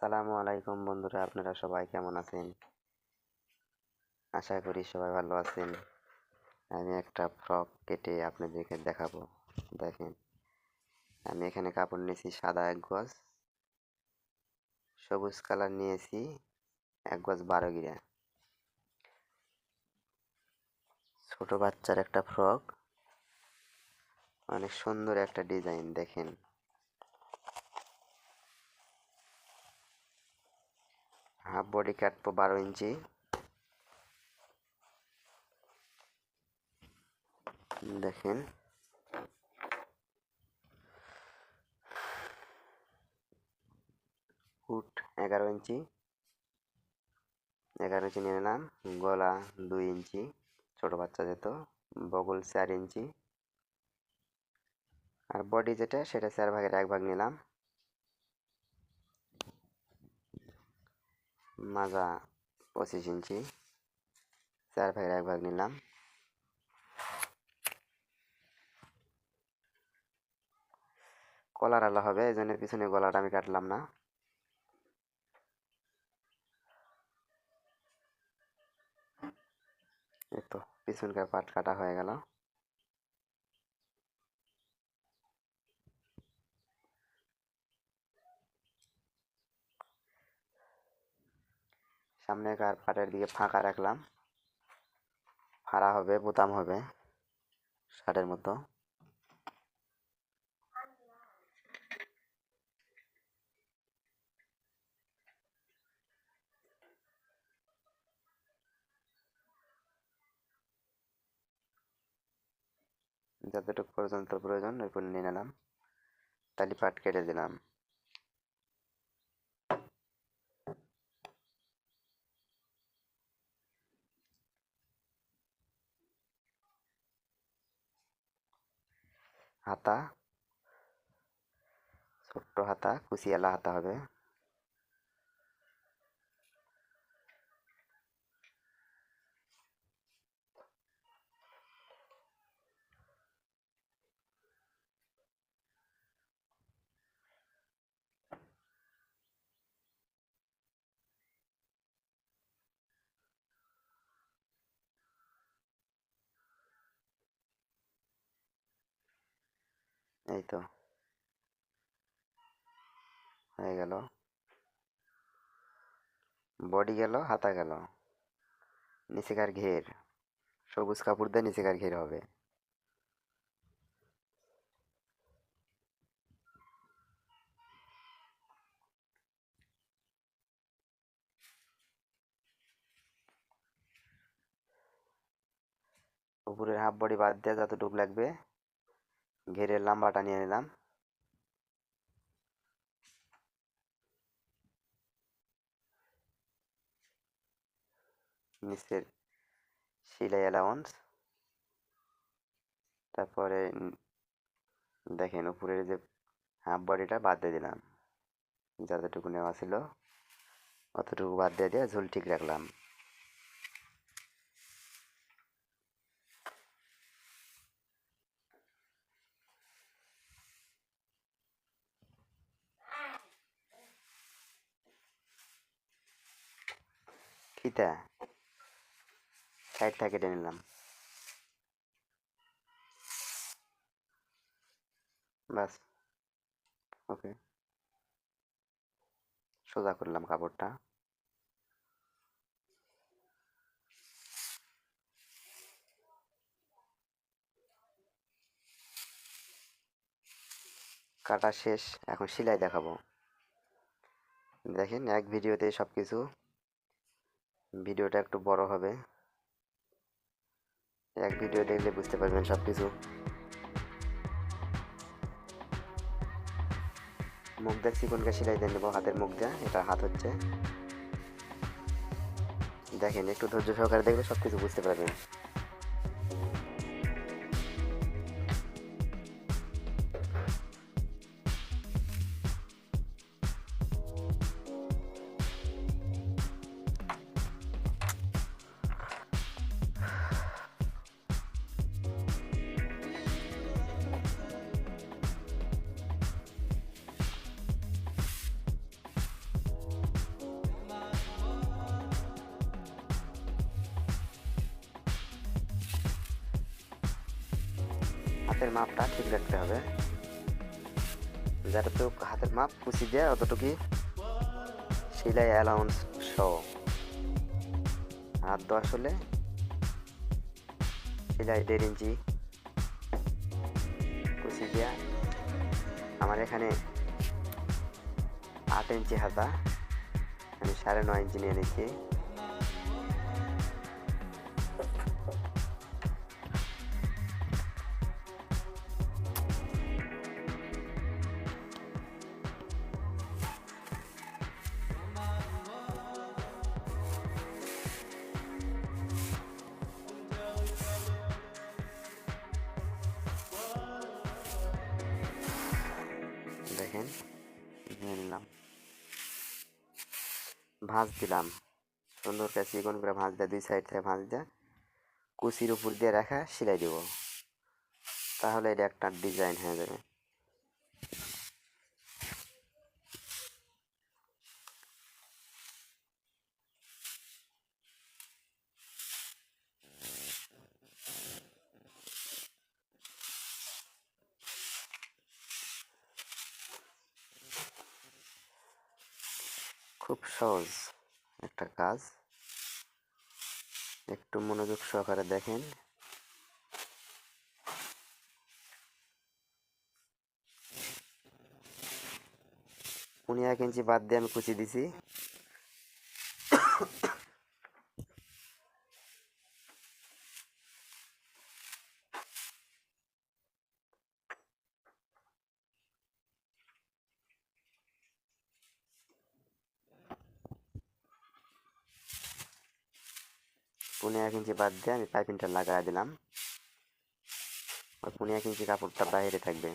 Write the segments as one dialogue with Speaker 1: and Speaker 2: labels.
Speaker 1: আসসালামু আলাইকুম বন্ধুরা, আপনারা সবাই কেমন আছেন? আশা করি সবাই ভালো আছেন। আমি একটা ফ্রক কেটে আপনাদেরকে দেখাবো। দেখেন, আমি এখানে কাপড় নিয়েছি সাদা 1 গজ, সবুজ কালার নিয়েছি 1 গজ 12 গিরা। ছোট বাচ্চার একটা ফ্রক, অনেক সুন্দর একটা ডিজাইন। দেখেন, হাফ বডি কাটবো 12 ইঞ্চি। দেখেন, ফুট 11 ইঞ্চি, 11 ইঞ্চি নিয়ে নিলাম। গলা 2 ইঞ্চি, ছোট বাচ্চা যেহেতু। বগল 4 ইঞ্চি, আর বডি যেটা সেটা 4 ভাগের 1 ভাগ নিলাম। মাজা 25 ইঞ্চি, 4 ভাগের 1 ভাগ নিলাম। কলার আলা হবে, এই জন্য পিছনে গলাটা আমি কাটলাম না। এই তো পিছনকার পাট কাটা হয়ে গেল। সামনেকার পাটের দিকে ফাঁকা রাখলাম, ফাড়া হবে, বোতাম হবে শার্টের মতো। যতটুকু পর্যন্ত প্রয়োজন ওই করে নিয়ে নিলাম, তালি পাট কেটে দিলাম। হাতা, ছোট্ট হাতা, কুচিয়ালা হাতা হবে। এই তো হয়ে গেল। বডি গেল, হাতা গেল, নিচেকার ঘের সবুজ কাপড় দিয়ে নিচেকার ঘের হবে। উপরের হাফ বডি বাদ দিয়ে যতটুকু লাগবে ঘেরের লম্বাটা নিয়ে নিলাম। নিচের সেলাই অ্যালাউন্স, তারপরে দেখেন উপরের যে হাফ বডিটা বাদ দিয়ে দিলাম। যতটুকু নেওয়া ছিল অতটুকু বাদ দিয়ে ঝুল ঠিক রাখলাম। ফিতা সাইডটা কেটে নিলাম। বাস, ওকে, সোজা করলাম কাপড়টা। কাটা শেষ, এখন সেলাই দেখাবো। দেখেন, এক ভিডিওতে সব কিছু, ভিডিওটা একটু বড় হবে। এক ভিডিও দেখলে বুঝতে পারবেন সব কিছু। মুখ দিয়ে চিকনকে সেলাই দিয়ে নেবো, হাতের মুখ দিয়ে। এটা হাত হচ্ছে। দেখেন, একটু ধৈর্য সহকারে দেখলে সব কিছু বুঝতে পারবেন। হাতের মাপটা ঠিক রাখতে হবে, যতটুকু হাতের মাপ কুচি দেয় অতটুকুই সেলাই অ্যালাউন্স সহ। হাত 10 হলে সেলাই 1.5 ইঞ্চি কুচি দেওয়া। আমার এখানে 8 ইঞ্চি হাতা, আমি 9.5 ইঞ্চি নিয়ে নিচ্ছি। দেখেন নিয়ে নিলাম, ভাঁজ দিলাম সুন্দর করে চিকন করে ভাঁজ দেয়, 2 সাইড থেকে ভাঁজ দেয় কুচির উপর দিয়ে রাখা সেলাই দেব, তাহলে এটা একটা ডিজাইন হয়ে যাবে। খুব সহজ একটা কাজ, একটু মনোযোগ সহকারে দেখেন। 1 ইঞ্চি বাদ দিয়ে আমি কুচি দিছি। পুনে 1 ইঞ্চি বাদ দিয়ে আমি পাইপিংটা লাগাই দিলাম, ওই 1 ইঞ্চি কাপড়টা বাইরে থাকবে।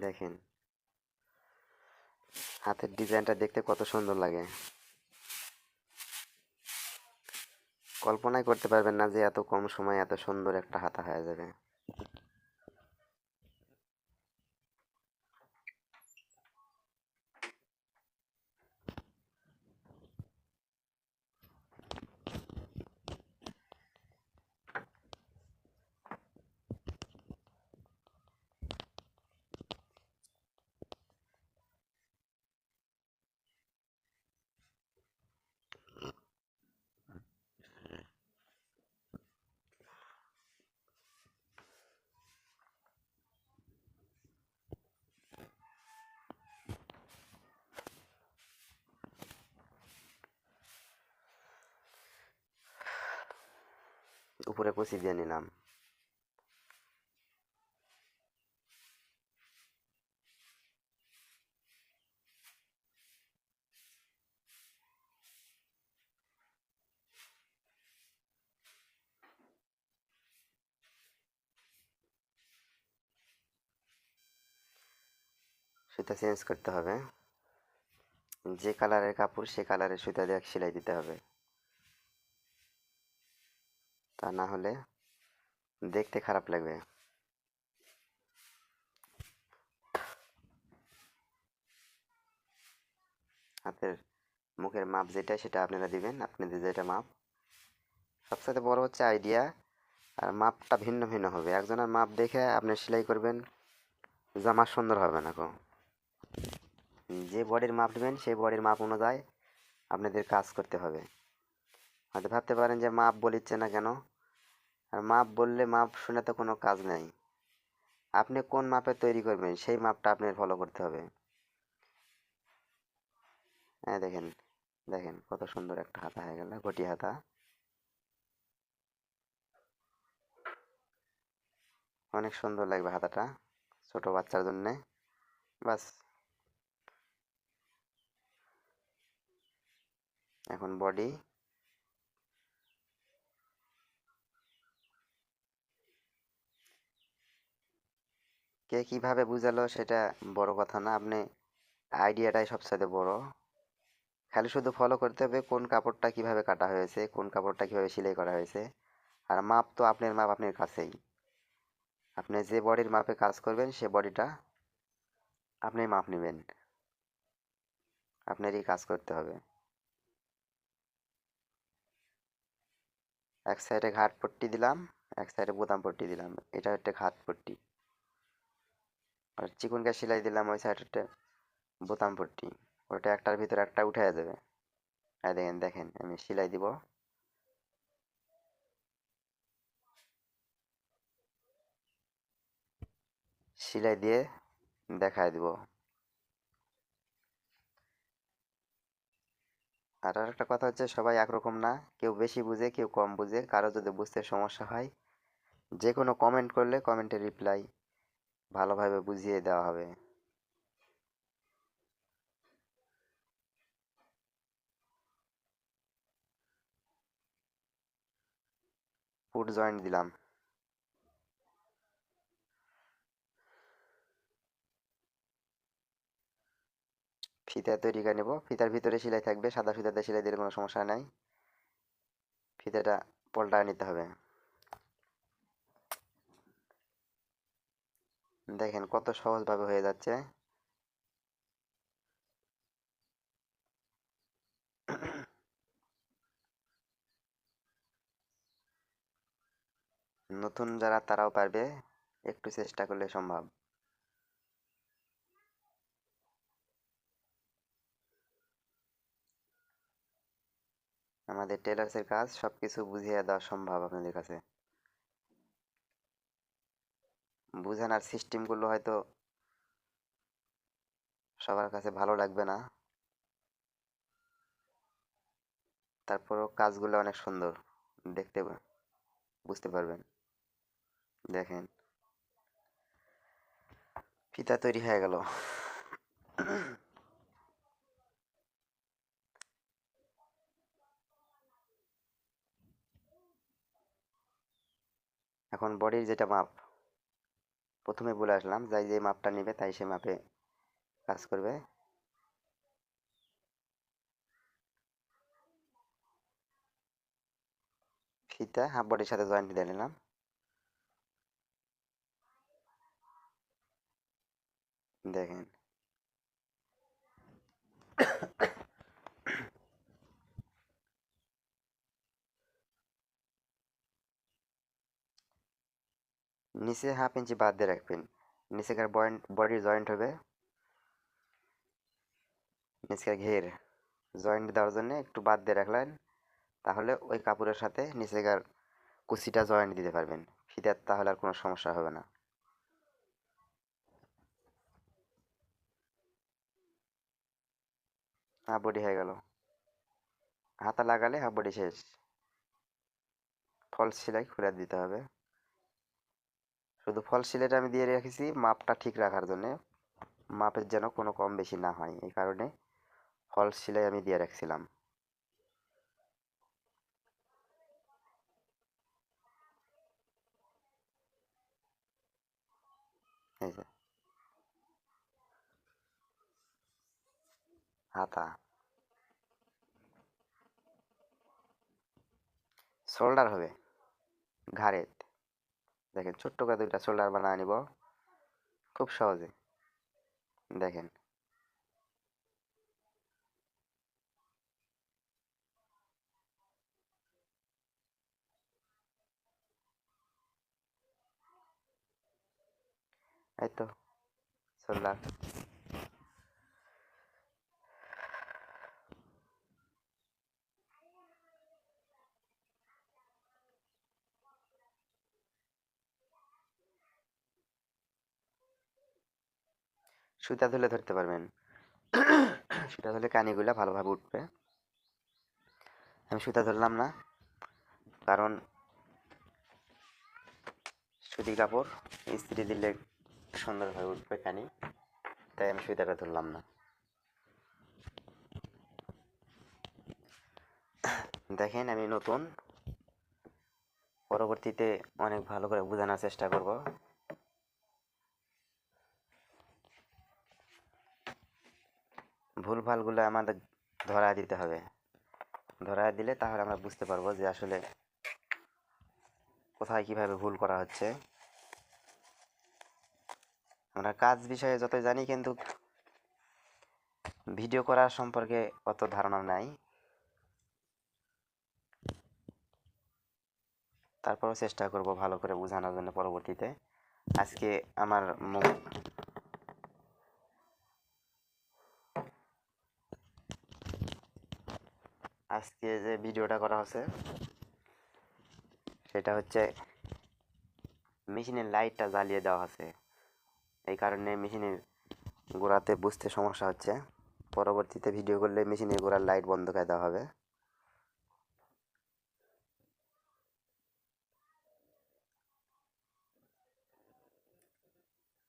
Speaker 1: দেখেন হাতের ডিজাইনটা দেখতে কত সুন্দর লাগে, কল্পনাই করতে পারবেন না যে এত কম সময়ে এত সুন্দর একটা হাতা হয়ে যাবে। উপরে কুচি দিয়ে নিলাম, সুতা চেঞ্জ করতে হবে, যে কালারের কাপড় সে কালারের সুতা দিয়ে সেলাই দিতে হবে, তা না হলে দেখতে খারাপ লাগবে। হাতের মুখের মাপ যেটা সেটা আপনারা দিবেন, আপনাদের যেটা মাপ। সবচেয়ে বড় হচ্ছে আইডিয়া, আর মাপটা ভিন্ন ভিন্ন হবে, একজনের মাপ দেখে আপনি সেলাই করবেন, জামা সুন্দর হবে না গো। যে বডির মাপ নেবেন সেই বডির মাপ অনুযায়ী আপনাদের কাজ করতে হবে। হয়তো ভাবতে পারেন যে মাপ বলিচ্ছে না কেন, আর মাপ বললে মাপ শুনে তো কোনো কাজ নেই, আপনি কোন মাপে তৈরি করবেন সেই মাপটা আপনার ফলো করতে হবে। হ্যাঁ দেখেন, দেখেন কত সুন্দর একটা হাতা হয়ে গেল, ঘটি হাতা। অনেক সুন্দর লাগবে হাতাটা ছোট বাচ্চার জন্যে। বাস, এখন বডি। কে কিভাবে বুঝালো সেটা বড় কথা না, আপনি আইডিয়াটাই সবচেয়ে বড়। খালি শুধু ফলো করতে হবে কোন কাপড়টা কিভাবে কাটা হয়েছে, কোন কাপড়টা কিভাবে সেলাই করা হয়েছে। আর মাপ তো আপনার মাপ আপনার কাছেই, আপনি যে বডির মাপে কাজ করবেন সে বডিটা আপনি মাপ নেবেন, আপনারই কাজ করতে হবে। এক সাইডে ঘাট পট্টি দিলাম, এক সাইডে বোতাম পট্টি দিলাম, এটা হচ্ছে ঘাট পট্টি। আর চিকনকা সেলাই দিলাম ওই সাইডে বোতাম পট্টি। ওটা একটার ভিতরে একটা উঠে যাবে। আর দেখেন দেখেন আমি সেলাই দিব, সেলাই দিয়ে দেখায় দিব। আর একটা কথা হচ্ছে সবাই একরকম না, কেউ বেশি বুঝে কেউ কম বুঝে। কারো যদি বুঝতে সমস্যা হয় যে কোনো কমেন্ট করলে কমেন্টের রিপ্লাই ভালোভাবে বুঝিয়ে দেওয়া হবে। ফুট জয়েন্ট দিলাম, ফিতা তৈরি করে নেব। ফিতার ভিতরে সেলাই থাকবে, সাদা ফিতাতে সেলাই দিলে কোনো সমস্যা নাই। ফিতাটা পল্টায় নিতে হবে। দেখেন কত সহজভাবে হয়ে যাচ্ছে। নতুন যারা তারাও পারবে, একটু চেষ্টা করলে সম্ভব। আমাদের টেলার্সের কাজ সবকিছু বুঝিয়ে দেওয়া সম্ভব আপনাদের কাছে। বুঝেন, আর সিস্টেমগুলো হয়তো সবার কাছে ভালো লাগবে না, তারপরও কাজগুলো অনেক সুন্দর দেখতে বুঝতে পারবেন। দেখেন ফিতা তৈরি হয়ে গেল। এখন বডির যেটা মাপ প্রথমে বলে আসলাম, যাই যে মাপটা নেবে তাই সে মাপে কাজ করবে। ফিতা হাফ বডির সাথে জয়েন্ট দিয়ে নিলাম। দেখেন নিচে হাফ ইঞ্চি বাদ দিয়ে রাখবেন, নিচেকার বডির জয়েন্ট হবে, নিচের ঘের জয়েন্ট দেওয়ার জন্য একটু বাদ দিয়ে রাখলেন, তাহলে ওই কাপড়ের সাথে নিচেকার কুচিটা জয়েন্ট দিতে পারবেন ফিতার, তাহলে আর কোনো সমস্যা হবে না। হাফ বডি হয়ে গেল। হাতা লাগালে হাফ বডি শেষ। ফলস সেলাই খুলে দিতে হবে। শুধু ফলস সেলাইটা আমি দিয়ে রেখেছি মাপটা ঠিক রাখার জন্য, মাপের যেন কোনো কম বেশি না হয়, এই কারণে ফলস সেলাই আমি দিয়ে রাখছিলাম। এই যে হাতা শোল্ডার হবে ঘাড়ে। দেখেন ছোট্ট করে দুইটা শোল্ডার বানিয়ে নিব খুব সহজে। দেখেন এই তো শোল্ডার। সুতা ধুলে ধরতে পারবেন, সুতা ধুলে কানিগুলা ভালোভাবে উঠবে। আমি সুতা ধরলাম না, কারণ সুতি কাপড় ইস্ত্রি দিলে সুন্দরভাবে উঠবে কানি, তাই আমি সুতাটা ধরলাম না। দেখেন আমি নতুন, পরবর্তীতে অনেক ভালো করে বোঝানোর চেষ্টা করব। ভুলভালগুলো আমাদের ধরায় দিতে হবে। ধরায় দিলে তাহলে আমরা বুঝতে পারবো যে আসলে কোথায় কিভাবে ভুল করা হচ্ছে। আমরা কাজ বিষয়ে যতই জানি কিন্তু ভিডিও করার সম্পর্কে অত ধারণা নাই। তারপরও চেষ্টা করব ভালো করে বোঝানোর জন্য পরবর্তীতে। আজকে আমার মুখ আজকে যে ভিডিওটা করা হচ্ছে সেটা হচ্ছে মেশিনের লাইটটা জ্বালিয়ে দেওয়া হচ্ছে, এই কারণে মেশিনের গোড়াতে বুঝতে সমস্যা হচ্ছে। পরবর্তীতে ভিডিও করলে মেশিনের গোড়ার লাইট বন্ধ করে দেওয়া হবে।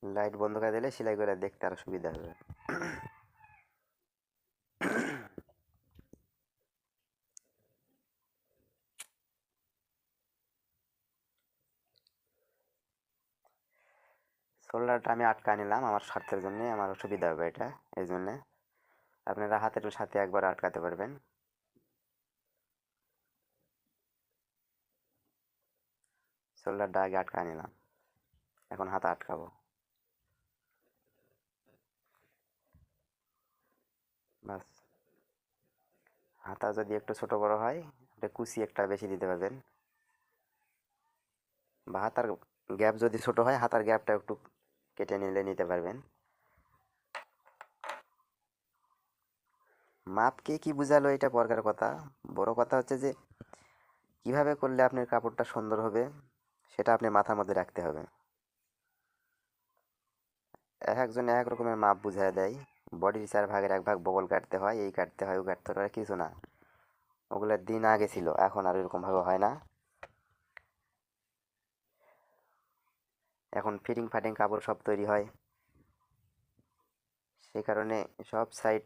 Speaker 1: লাইট বন্ধ করে দিলে সেলাই করে দেখতে আরো সুবিধা হবে। সোল্ডারটা আমি আটকা নিলাম আমার স্বার্থের জন্য, আমার সুবিধা হবে এটা। এই জন্যে আপনারা হাতের সাথে একবার আটকাতে পারবেন। সোল্ডারটা আগে আটকা নিলাম, এখন হাতে আটকাবো। বাস, হাতা যদি একটু ছোট বড় হয় আপনি কুচি একটা বেশি দিতে পারবেন, বা হাতার গ্যাপ যদি ছোট হয় হাতার গ্যাপটা একটু কেটে নিতে পারবেন। মাপকে কি বুঝালো এটা পরকার কথা, বড় কথা হচ্ছে যে কিভাবে করলে আপনার কাপড়টা সুন্দর হবে সেটা আপনি মাথার মধ্যে রাখতে হবে। এক একজন এক রকমের মাপ বুঝায় দেয়। বডির 4 ভাগের 1 ভাগ বগল কাটতে হয়, এই কাটতে হয়, ও কাটতে হয়, কিছু না। ওগুলোর দিন আগে ছিল, এখন আর এরকম ভাবে হয় না। এখন ফিটিং ফাটিং কাপড় সব তৈরি হয়, সেই কারণে সব সাইড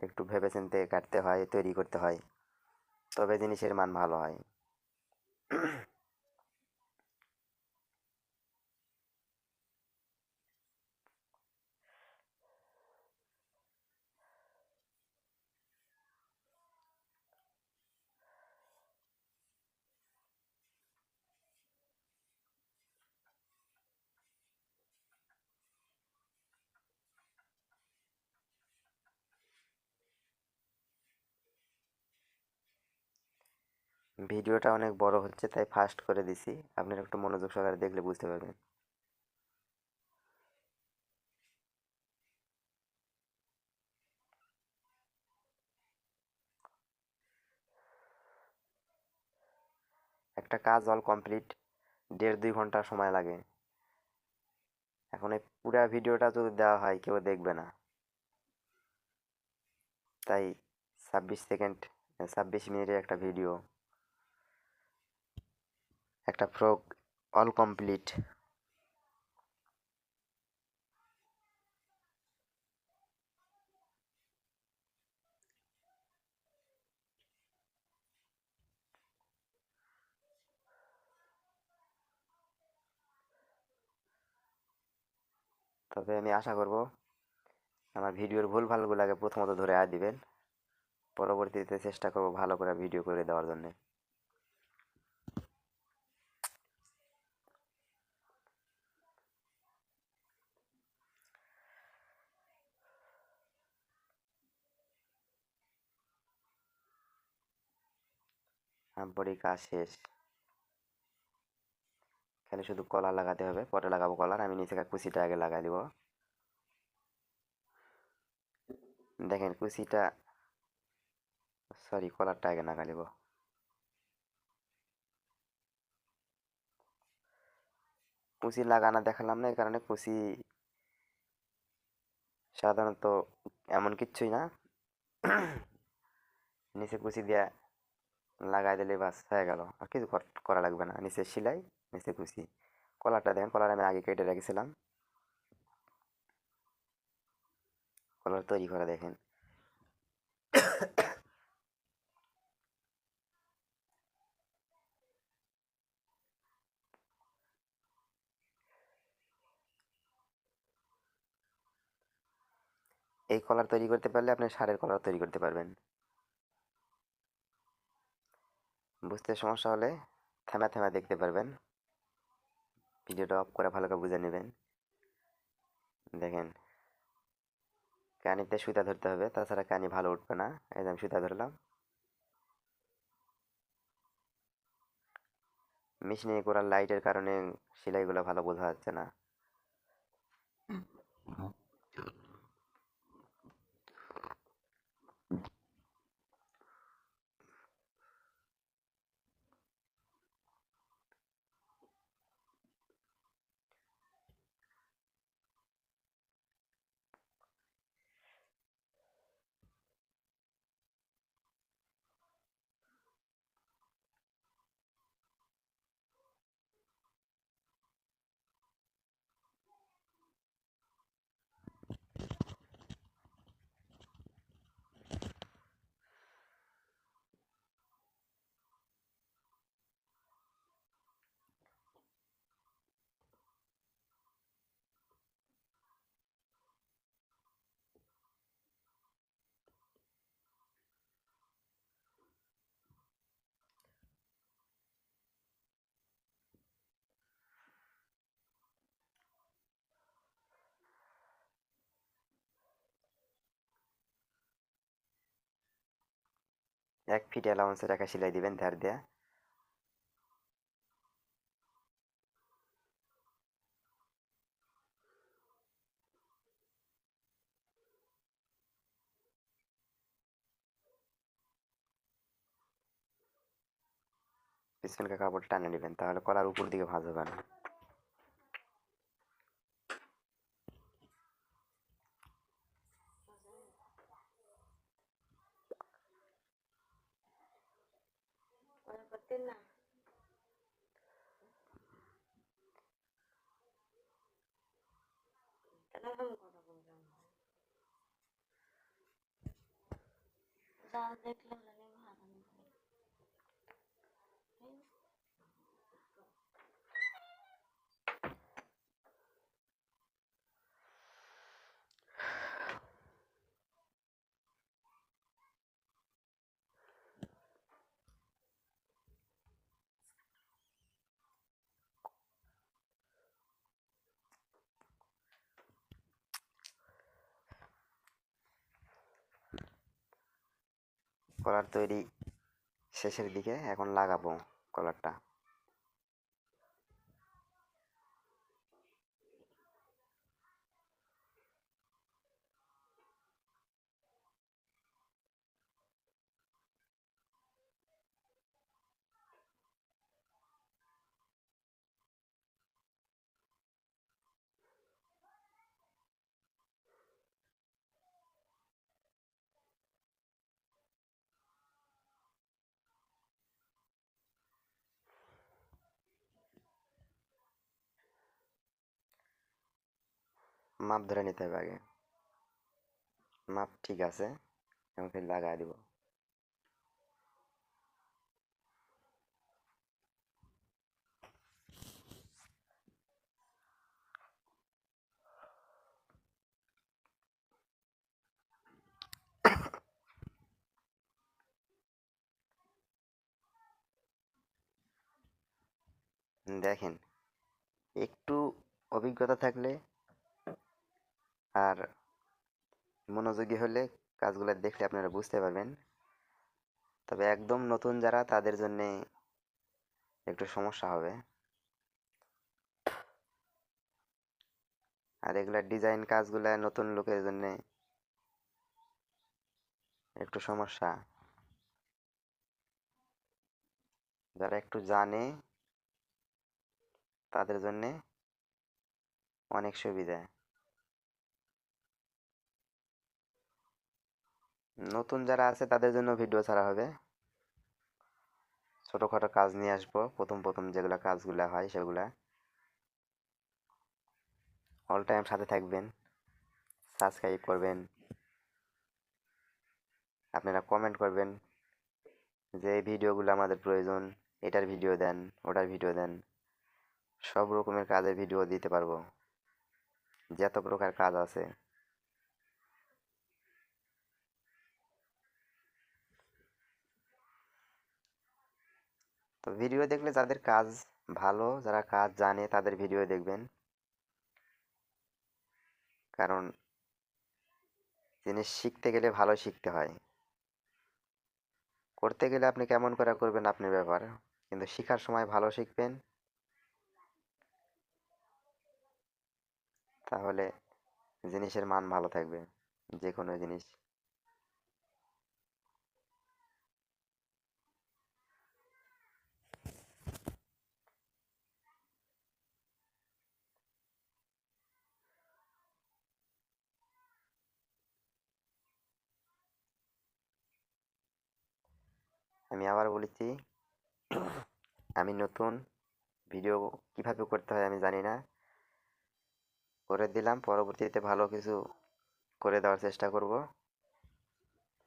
Speaker 1: একটু ভেবেচিন্তে কাটতে হয়, তৈরি করতে হয়, তবে জিনিসের মান ভালো হয়। ভিডিওটা অনেক বড় হচ্ছে তাই ফাস্ট করে দিছি, আপনারা একটু মনোযোগ সহকারে দেখলে বুঝতে পারবেন। একটা কাজ অল কমপ্লিট 1.5-2 ঘন্টা সময় লাগে। এখন এই পুরা ভিডিওটা যদি দেওয়া হয় কেউ দেখবে না, তাই 26 সেকেন্ড 26 মিনিটের একটা ভিডিও, একটা ফ্রক অল কমপ্লিট। তবে আমি আশা করব আমার ভিডিওর ভুল ভালগুলোকে প্রথমত ধরে দিবেন, পরবর্তীতে চেষ্টা করব ভালো করে ভিডিও করে দেওয়ার জন্য। বডি কাজ শেষ, খালি শুধু কলার লাগাতে হবে, পরে লাগাবো কলার। আমি নিচে কুচিটা আগে লাগাই দিব। দেখেন কুচিটা, সরি কলারটা আগে লাগাই দিব। কুচি লাগানো দেখালাম না, এই কারণে কুচি সাধারণত এমন কিচ্ছুই না। নিচে কুচি দিয়ে লাগাই দিলে বাস হয়ে গেল, আর কিছু করা লাগবে না। নিচে সেলাই, নিচে কুচি। কলারটা দেখেন, কলার আমি আগে কেটে রেখেছিলাম, কলার তৈরি করা দেখেন। এই কলার তৈরি করতে পারলে আপনি ষাঁড়ের কলার তৈরি করতে পারবেন। বুঝতে সমস্যা হলে থেমা থেমা দেখতে পারবেন। ভিডিওটা অফ করে ভালো করে বুঝে নেবেন। দেখেন, কানিতে সুতা ধরতে হবে, তাছাড়া কানি ভালো উঠবে না। এই যে আমি সুতা ধরলাম। মেশিনে করার লাইটের কারণে সেলাইগুলো ভালো বোঝা যাচ্ছে না। এক ফিট অ্যালাউন্সের একটা সেলাই দিবেন ধার দেয়া। পিছনকার কাপড় টানে নেবেন, তাহলে কলার উপর দিকে ভাঁজ হবে না। কলার তৈরি শেষের দিকে, এখন লাগাবো কলারটা। মাপ ধরে নিতে হবে আগে। মাপ ঠিক আছে, এখন খালি লাগাই দিব। দেখেন, একটু অভিজ্ঞতা থাকলে আর মনোযোগী হলে কাজগুলো দেখলে আপনারা বুঝতে পারবেন। তবে একদম নতুন যারা, তাদের জন্যে একটু সমস্যা হবে। আর এগুলা ডিজাইন কাজগুলা নতুন লোকের জন্য একটু সমস্যা। যারা একটু জানে তাদের জন্য অনেক সুবিধা। নতুন যারা আছে তাদের জন্য ভিডিও ছাড়া হবে। ছোটখাটো কাজ নিয়ে আসবো, প্রথম প্রথম যেগুলা কাজগুলা হয় সেগুলা। অল টাইম সাথে থাকবেন, সাবস্ক্রাইব করবেন, আপনারা কমেন্ট করবেন যে এই ভিডিওগুলো আমাদের প্রয়োজন, এটার ভিডিও দেন, ওটার ভিডিও দেন। সব রকমের কাজের ভিডিও দিতে পারবো, যত প্রকার কাজ আছে। তো ভিডিও দেখলে যাদের কাজ ভালো, যারা কাজ জানে তাদের ভিডিও দেখবেন, কারণ জিনিস শিখতে গেলে ভালো শিখতে হয়। করতে গেলে আপনি কেমন করে করবেন আপনার ব্যাপার, কিন্তু শেখার সময় ভালো শিখবেন, তাহলে জিনিসের মান ভালো থাকবে, যে কোনো জিনিস। আমি আবার বলেছি, আমি নতুন, ভিডিও কিভাবে করতে হয় আমি জানি না, করে দিলাম, পরবর্তীতে ভালো কিছু করে দেওয়ার চেষ্টা করব।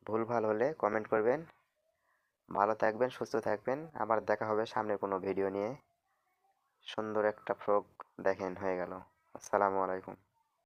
Speaker 1: ভুলভাল হলে কমেন্ট করবেন। ভালো থাকবেন, সুস্থ থাকবেন, আবার দেখা হবে সামনে কোনো ভিডিও নিয়ে। সুন্দর একটা ফ্রক দেখেন হয়ে গেল। আসসালামু আলাইকুম।